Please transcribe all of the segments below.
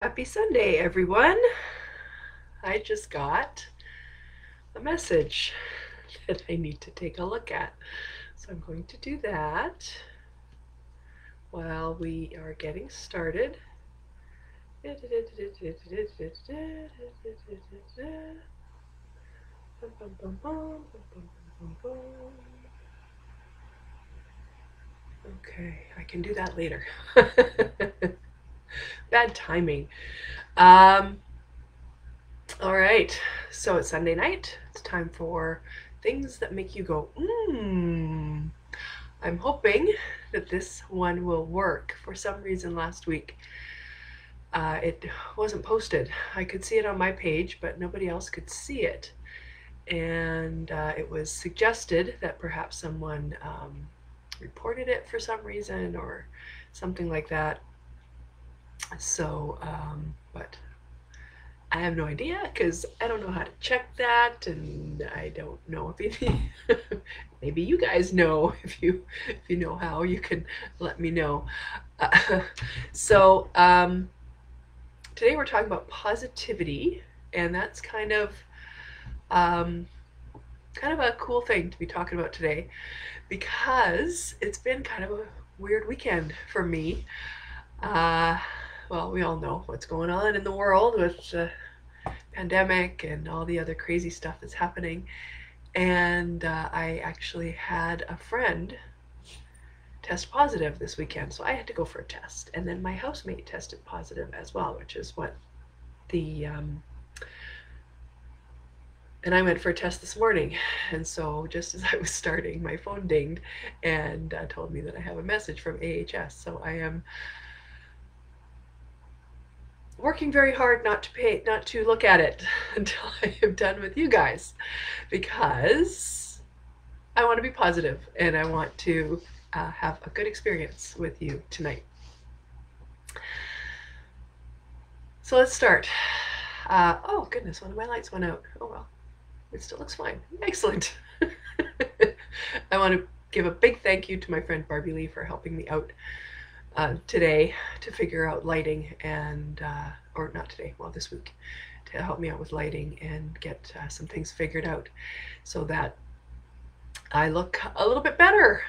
Happy Sunday, everyone. I just got a message that I need to take a look at. So I'm going to do that while we are getting started. Okay, I can do that later. Bad timing. Um, all right, so it's Sunday night. It's time for things that make you go, mmm. I'm hoping that this one will work. For some reason last week, it wasn't posted. I could see it on my page, but nobody else could see it. And it was suggested that perhaps someone reported it for some reason or something like that. So, but I have no idea because I don't know how to check that, and I don't know if maybe you guys know. If you know how, you can let me know. So today we're talking about positivity, and that's kind of a cool thing to be talking about today because it's been kind of a weird weekend for me. Well, we all know what's going on in the world with the pandemic and all the other crazy stuff that's happening. And I actually had a friend test positive this weekend, so I had to go for a test. And then my housemate tested positive as well, which is what the and I went for a test this morning. And so just as I was starting, my phone dinged and told me that I have a message from AHS. So I am working very hard not to look at it until I am done with you guys, because I want to be positive and I want to have a good experience with you tonight. So let's start. Oh goodness, one of my lights went out. Oh well, it still looks fine. Excellent. I want to give a big thank you to my friend Barbie Lee for helping me out today to figure out lighting and or not today, well this week, to help me out with lighting and get some things figured out so that I look a little bit better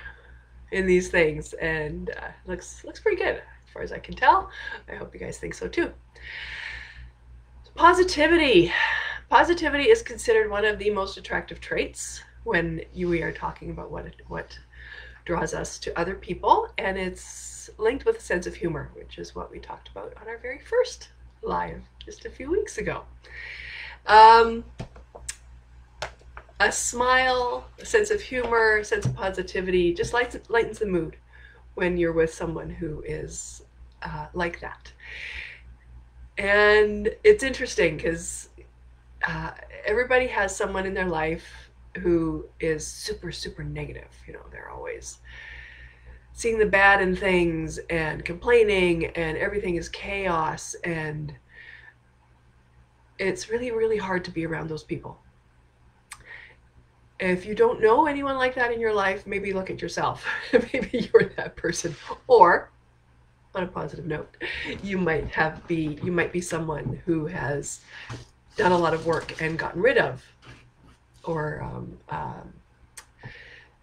in these things, and looks pretty good as far as I can tell. I hope you guys think so too. Positivity. Positivity is considered one of the most attractive traits when we are talking about what draws us to other people, and it's linked with a sense of humor, which is what we talked about on our very first live just a few weeks ago. A smile, a sense of humor, a sense of positivity just lightens the mood when you're with someone who is like that. And it's interesting because everybody has someone in their life who is super negative. You know, they're always seeing the bad in things and complaining, and everything is chaos, and it's really hard to be around those people. If you don't know anyone like that in your life, maybe look at yourself. Maybe you're that person. Or on a positive note, you might be someone who has done a lot of work and gotten rid of or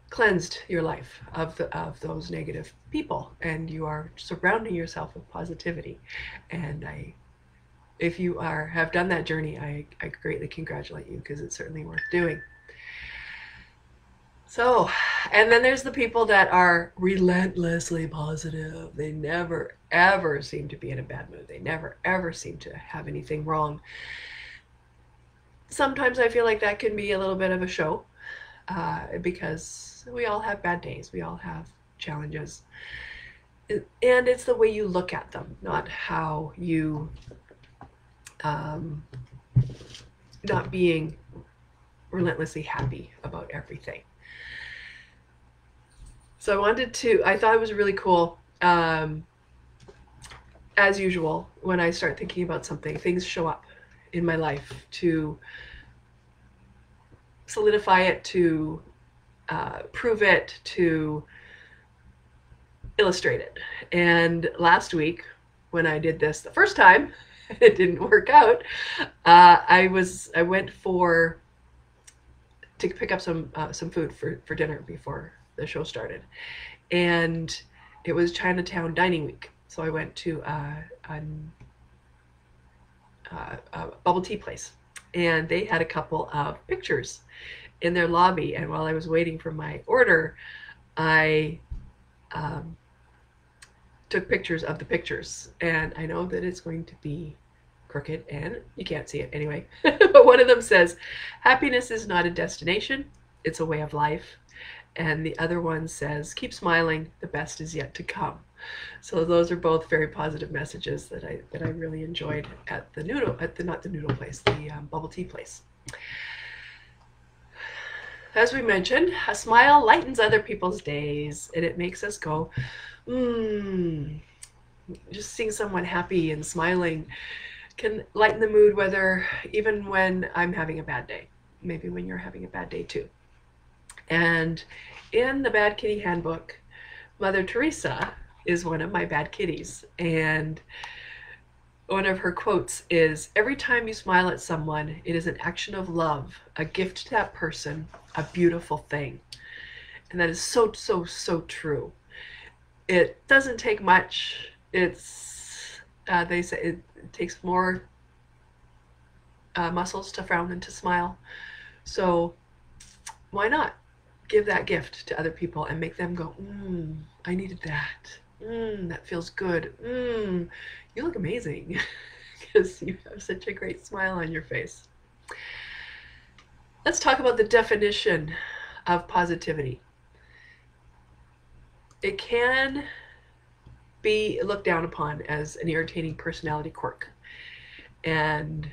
cleansed your life of those negative people, and you are surrounding yourself with positivity. And if you have done that journey, I greatly congratulate you, because it's certainly worth doing. So, and then there's the people that are relentlessly positive. They never ever seem to be in a bad mood. They never ever seem to have anything wrong. Sometimes I feel like that can be a little bit of a show, because we all have bad days. We all have challenges. And it's the way you look at them, not how you, not being relentlessly happy about everything. So I thought it was really cool. As usual, when I start thinking about something, things show up in my life to solidify it, to prove it, to illustrate it. And last week, when I did this the first time, it didn't work out. I went to pick up some food for dinner before the show started, and it was Chinatown Dining Week. So I went to a bubble tea place, and they had a couple of pictures in their lobby. And while I was waiting for my order, I took pictures of the pictures. And I know that it's going to be crooked and you can't see it anyway. But one of them says, "Happiness is not a destination, it's a way of life." And the other one says, "Keep smiling, the best is yet to come." So those are both very positive messages that I really enjoyed at the not the noodle place, the bubble tea place. As we mentioned, a smile lightens other people's days, and it makes us go, just seeing someone happy and smiling can lighten the mood, whether even when I'm having a bad day, maybe when you're having a bad day too. And in the Bad Kitty Handbook, Mother Teresa is one of my bad kitties. And one of her quotes is, "Every time you smile at someone, it is an action of love, a gift to that person, a beautiful thing." And that is so, so, so true. It doesn't take much. They say it takes more muscles to frown than to smile. So why not give that gift to other people and make them go, I needed that. That feels good. You look amazing because you have such a great smile on your face. Let's talk about the definition of positivity. It can be looked down upon as an irritating personality quirk. And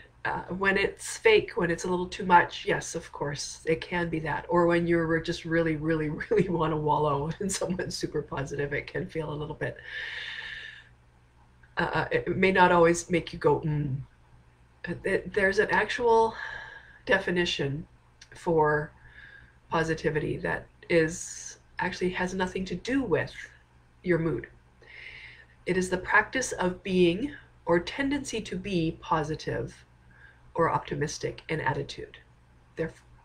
when it's fake, when it's a little too much, yes, of course, it can be that. Or when you're just really, really, really want to wallow in someone super positive, it can feel a little bit, it may not always make you go, There's an actual definition for positivity that actually has nothing to do with your mood. It is the practice of being or tendency to be positive or optimistic in attitude.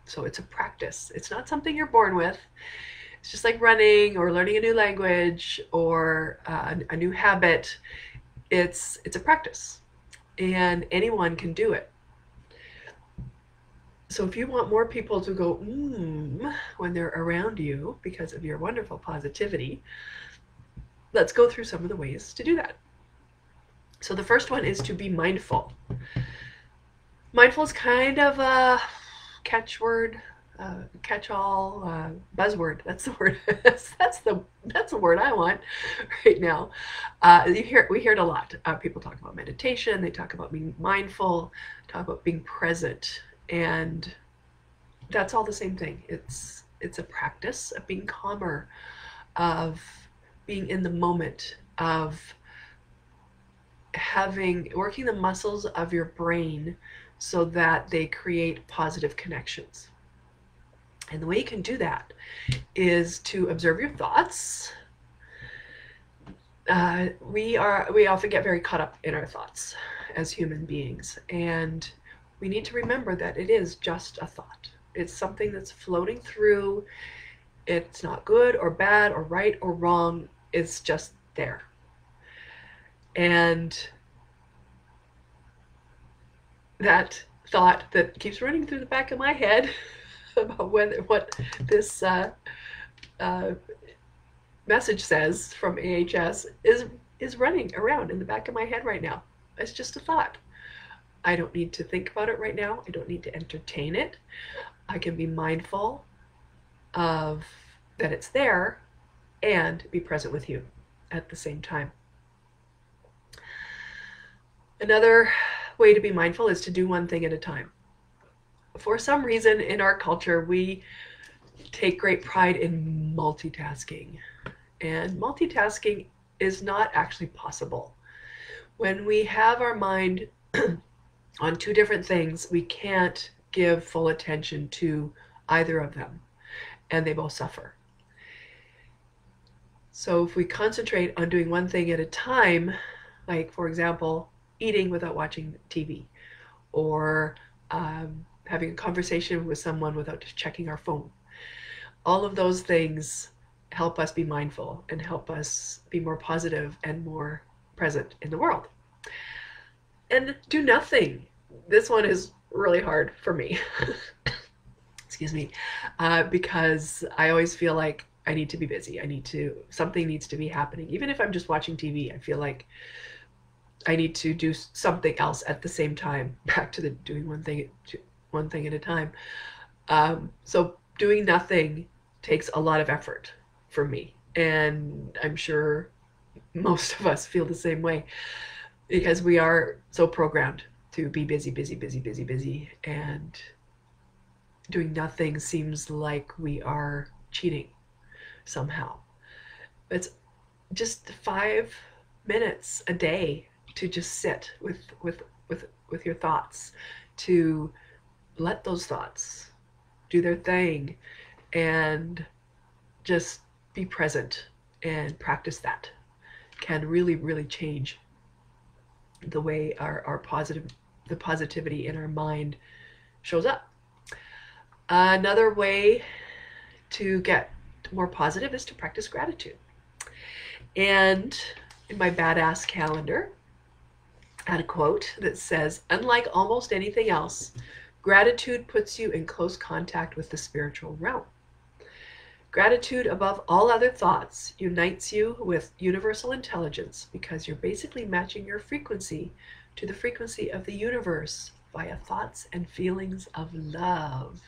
So it's a practice. It's not something you're born with. It's just like running or learning a new language or a new habit. It's a practice, and anyone can do it. So if you want more people to go, when they're around you because of your wonderful positivity, let's go through some of the ways to do that. So the first one is to be mindful. Mindful is kind of a catchword, catch-all, buzzword. That's the word. that's the word I want right now. We hear it a lot. People talk about meditation. They talk about being mindful. Talk about being present, and that's all the same thing. It's a practice of being calmer, of being in the moment, of working the muscles of your brain so that they create positive connections. And the way you can do that is to observe your thoughts. We often get very caught up in our thoughts as human beings, and we need to remember that it is just a thought. It's something that's floating through. It's not good or bad or right or wrong. It's just there. And that thought that keeps running through the back of my head about what this message says from AHS is running around in the back of my head right now. It's just a thought. I don't need to think about it right now. I don't need to entertain it. I can be mindful of that it's there and be present with you at the same time. Another way to be mindful is to do one thing at a time. For some reason in our culture, we take great pride in multitasking. And multitasking is not actually possible. When we have our mind on two different things, we can't give full attention to either of them, and they both suffer. So if we concentrate on doing one thing at a time, like for example, eating without watching TV, or having a conversation with someone without just checking our phone. All of those things help us be mindful and help us be more positive and more present in the world. And do nothing. This one is really hard for me. Excuse me. Because I always feel like I need to be busy. Something needs to be happening. Even if I'm just watching TV, I feel like I need to do something else at the same time. Back to the doing one thing at a time. So doing nothing takes a lot of effort for me. And I'm sure most of us feel the same way, because we are so programmed to be busy, busy, busy, busy, busy. And doing nothing seems like we are cheating somehow. It's just 5 minutes a day to just sit with your thoughts, to let those thoughts do their thing and just be present and practice that can really, really change the way the positivity in our mind shows up. Another way to get more positive is to practice gratitude. And in my badass calendar, I had a quote that says, "Unlike almost anything else, gratitude puts you in close contact with the spiritual realm. Gratitude, above all other thoughts, unites you with universal intelligence because you're basically matching your frequency to the frequency of the universe via thoughts and feelings of love."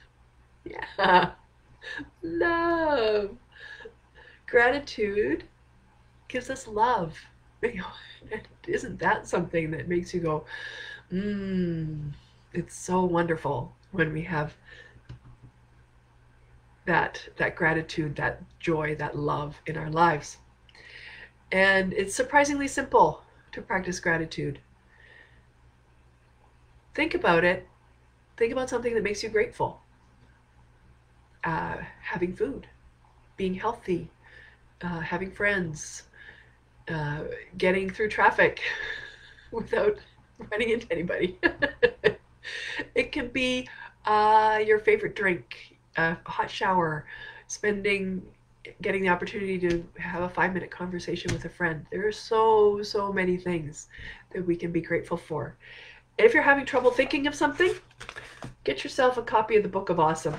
Yeah, love. Gratitude gives us love. Isn't that something that makes you go, it's so wonderful when we have that gratitude, that joy, that love in our lives. And it's surprisingly simple to practice gratitude. Think about it. Think about something that makes you grateful. Having food, being healthy, having friends, getting through traffic without running into anybody. It can be your favorite drink, a hot shower, getting the opportunity to have a 5-minute conversation with a friend. There are so many things that we can be grateful for. If you're having trouble thinking of something, get yourself a copy of the Book of Awesome.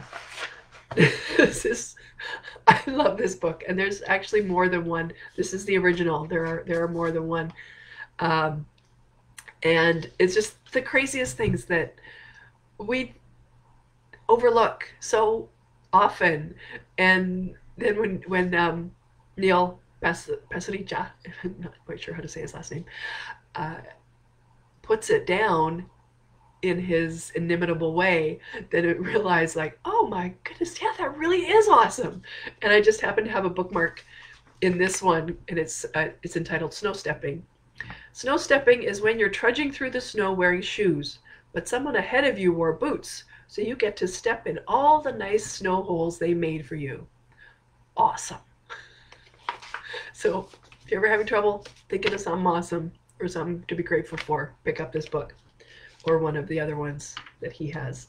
I love this book, and there's actually more than one. This is the original. There are more than one. And it's just the craziest things that we overlook so often. And then when Neil Pasricha, I'm not quite sure how to say his last name, puts it down in his inimitable way, then it realized, like, oh my goodness, yeah, that really is awesome. And I just happen to have a bookmark in this one, and it's entitled Snow Stepping. Snow stepping is when you're trudging through the snow wearing shoes, but someone ahead of you wore boots, so you get to step in all the nice snow holes they made for you. Awesome. So if you're ever having trouble thinking of something awesome or something to be grateful for, pick up this book or one of the other ones that he has.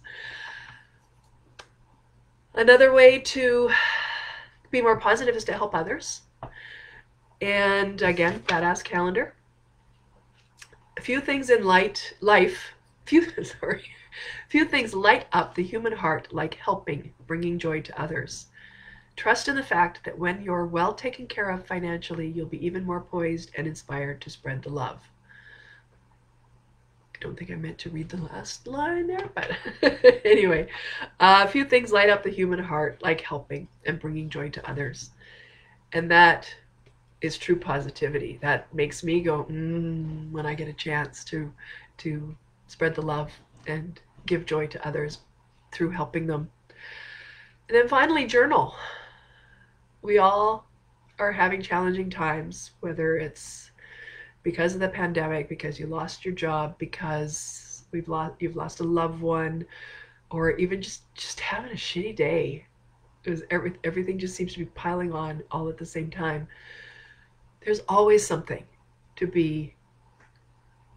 Another way to be more positive is to help others. And again, badass calendar. Few things light up the human heart like helping, bringing joy to others. Trust in the fact that when you're well taken care of financially, you'll be even more poised and inspired to spread the love. I don't think I meant to read the last line there, but anyway, a few things light up the human heart like helping and bringing joy to others. And that is true positivity. That makes me go, when I get a chance to spread the love and give joy to others through helping them. And then finally, journal. We all are having challenging times, whether it's because of the pandemic, because you lost your job, because you've lost a loved one, or even just having a shitty day. Everything just seems to be piling on all at the same time. There's always something to be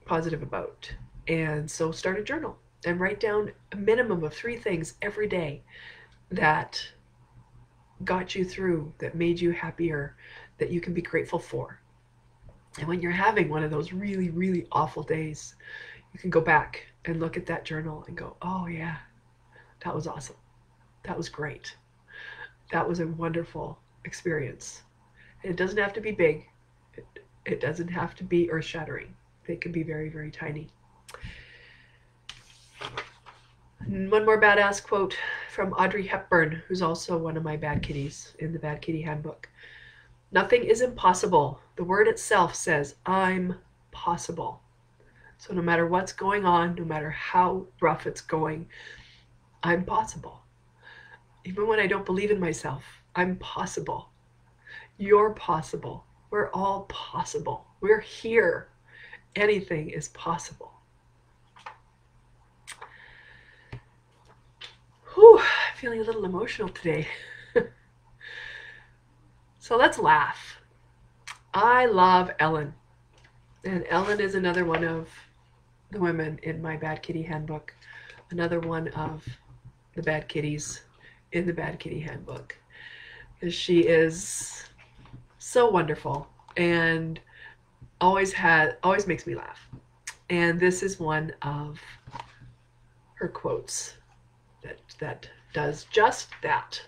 positive about. And so start a journal and write down a minimum of 3 things every day that got you through, that made you happier, that you can be grateful for. And when you're having one of those really, really awful days, you can go back and look at that journal and go, oh yeah, that was awesome. That was great. That was a wonderful experience. And it doesn't have to be big. It doesn't have to be earth-shattering. It can be very, very tiny. And one more badass quote from Audrey Hepburn, who's also one of my bad kitties in the Bad Kitty Handbook. Nothing is impossible. The word itself says, I'm possible. So no matter what's going on, no matter how rough it's going, I'm possible. Even when I don't believe in myself, I'm possible. You're possible. We're all possible. We're here. Anything is possible. Whew, I'm feeling a little emotional today. So let's laugh. I love Ellen. And Ellen is another one of the women in my Bad Kitty Handbook. Another one of the bad kitties in the Bad Kitty Handbook. Because she is so wonderful and always makes me laugh. And this is one of her quotes that does just that.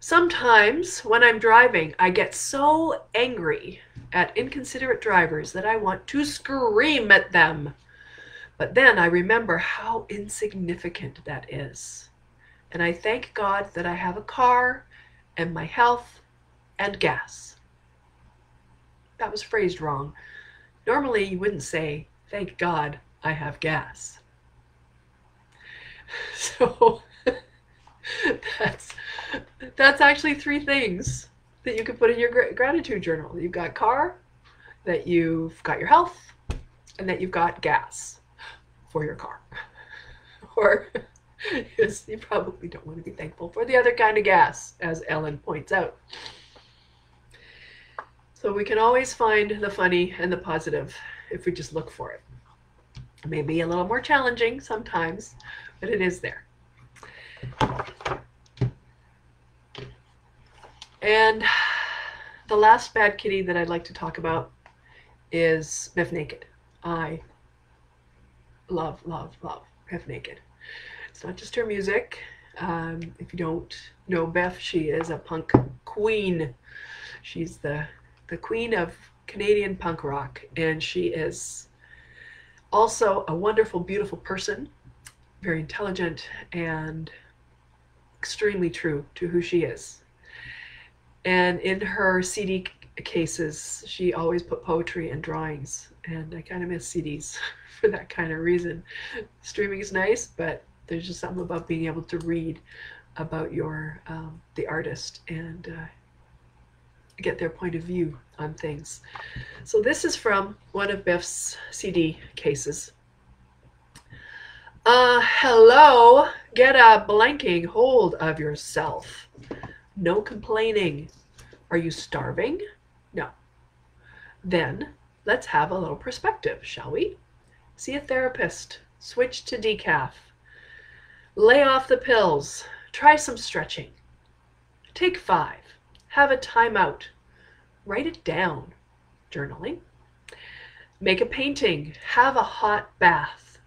Sometimes when I'm driving, I get so angry at inconsiderate drivers that I want to scream at them. But then I remember how insignificant that is. And I thank God that I have a car and my health and gas. That was phrased wrong. Normally you wouldn't say, thank God I have gas. So that's actually 3 things that you could put in your gratitude journal. You've got car, that you've got your health, and that you've got gas for your car. Or yes, you probably don't want to be thankful for the other kind of gas, as Ellen points out. So we can always find the funny and the positive if we just look for it. It may be a little more challenging sometimes, but it is there. And the last bad kitty that I'd like to talk about is Biff Naked. I love, love, love Biff Naked. It's not just her music. If you don't know Biff, she is a punk queen. She's the queen of Canadian punk rock, and she is also a wonderful, beautiful person, very intelligent, and extremely true to who she is. And in her CD cases, she always put poetry and drawings, and I kind of miss CDs for that kind of reason. Streaming is nice, but there's just something about being able to read about the artist and get their point of view on things. So this is from one of Biff's CD cases. Hello, get a blanking hold of yourself. No complaining. Are you starving? No. Then let's have a little perspective, shall we? See a therapist. Switch to decaf. Lay off the pills. Try some stretching. Take 5. Have a timeout. Write it down. Journaling. Make a painting. Have a hot bath.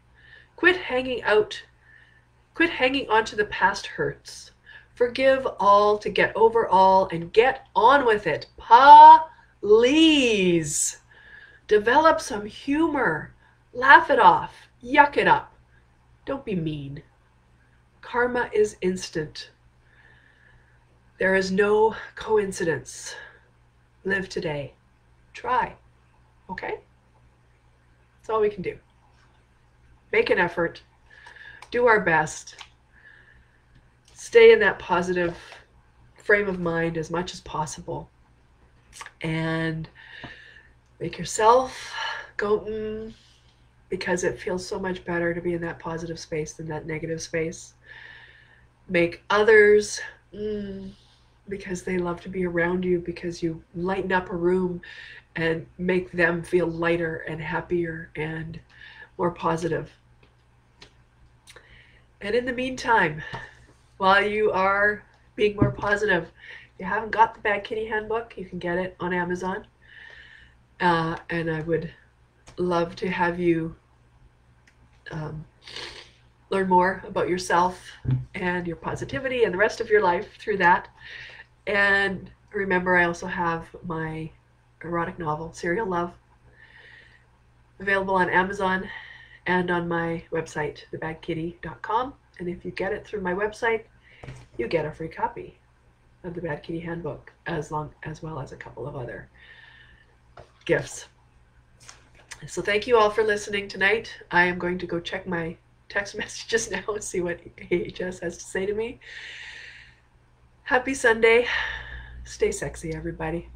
Quit hanging onto the past hurts. Forgive all to get over all and get on with it. Please. Develop some humor. Laugh it off. Yuck it up. Don't be mean. Karma is instant. There is no coincidence. Live today. Try. Okay? That's all we can do. Make an effort. Do our best. Stay in that positive frame of mind as much as possible. And make yourself go, because it feels so much better to be in that positive space than that negative space. Make others, because they love to be around you, because you lighten up a room and make them feel lighter and happier and more positive. And in the meantime, while you are being more positive, if you haven't got the Bad Kitty Handbook, you can get it on Amazon. And I would love to have you learn more about yourself and your positivity and the rest of your life through that. And remember, I also have my erotic novel, Serial Love, available on Amazon and on my website, thebadkitty.com. And if you get it through my website, you get a free copy of the Bad Kitty Handbook, as well as a couple of other gifts. So thank you all for listening tonight. I am going to go check my text messages now and see what AHS has to say to me. Happy Sunday. Stay sexy, everybody.